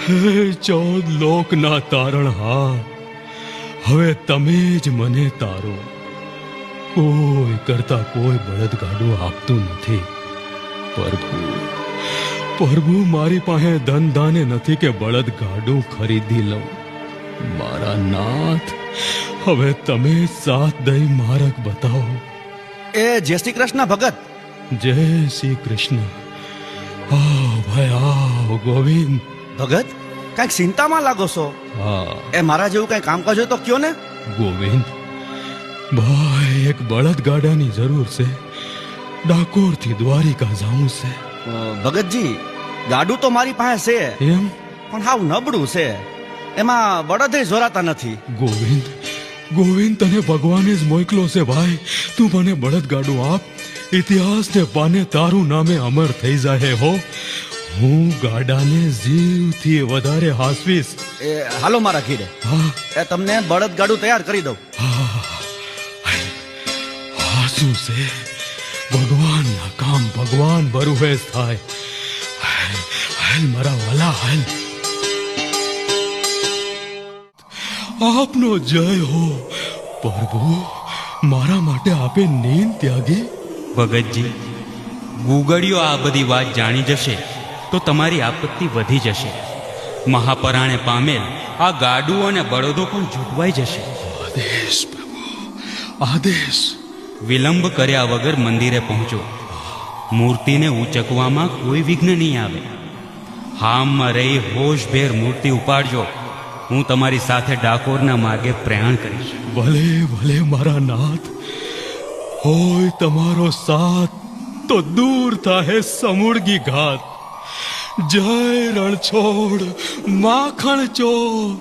હે 14 લોકના તારણહાર, હવે તમે જ મને તારો. કોઈ કરતા કોઈ બળદગાડું આપતું નથી. પ્રભુ મારી પાસે ધન ધાને નથી કે બળદગાડું ખરીદી લઉં. મારા નાથ, હવે તમે સાથ દઈ માર્ગ બતાવો. એ જય શ્રી કૃષ્ણ ભગત. જય શ્રી કૃષ્ણ. આવ ભાઈ આવ ગોવિંદ. ભગત, કઈક ચિંતામાં લાગો છો. હા એ મારા જેવું કઈ કામકાજ હોય તો કયો ને. ગોવિંદ ભાઈ, એક બળદગાડાની જરૂર છે. ડાકોરથી દ્વારિકા જાવું છે. ભગતજી, ગાડું તો મારી પાસે છે, એમ? પણ હાવ નબળું છે. એમાં બળદે જોરાતા નથી. ગોવિંદ તને ભગવાને જ મોકલો છે ભાઈ. તું મને બળદગાડું આપ. ઇતિહાસ ને પાને તારું નામે અમર થઈ જાય હો. હું ગાડાને જીવથી વધારે હાસવીશ. એ હાલો મારા ઘીરે. હા એ તમને બળદગાડું તૈયાર કરી દઉં. હાસું છે. ભગવાનના કામ ભગવાન ભરુહે થાય. હાલ મારા વાલા હાલ. આપનો જય હો. પ્રભુ, મારા માટે આપે નીંદ ત્યાગી. ભગતજી, ગુગળીઓ આ બધી વાત જાણી જશે તો તમારી આપત્તિ વધી જશે. મહાપરાણે પામેલ આ ગાડું અને બળદો પણ ઝૂંટવાઈ જશે. આદેશ પ્રભુ, આદેશ. વિલંબ કર્યા વગર મંદિરે પહોંચો. મૂર્તિને ઊંચકવામાં કોઈ વિઘ્ન નહીં આવે. હામમાં રહી હોશભેર મૂર્તિ ઉપાડજો. હું તમારી સાથે ડાકોરના માર્ગે પ્રયાણ કરીશ. ભલે ભલે મારા નાથ. હોય તમારો સાથ તો દૂર થાહે સમૂળગી ઘાત. જય રણછોડ માખણ ચોર.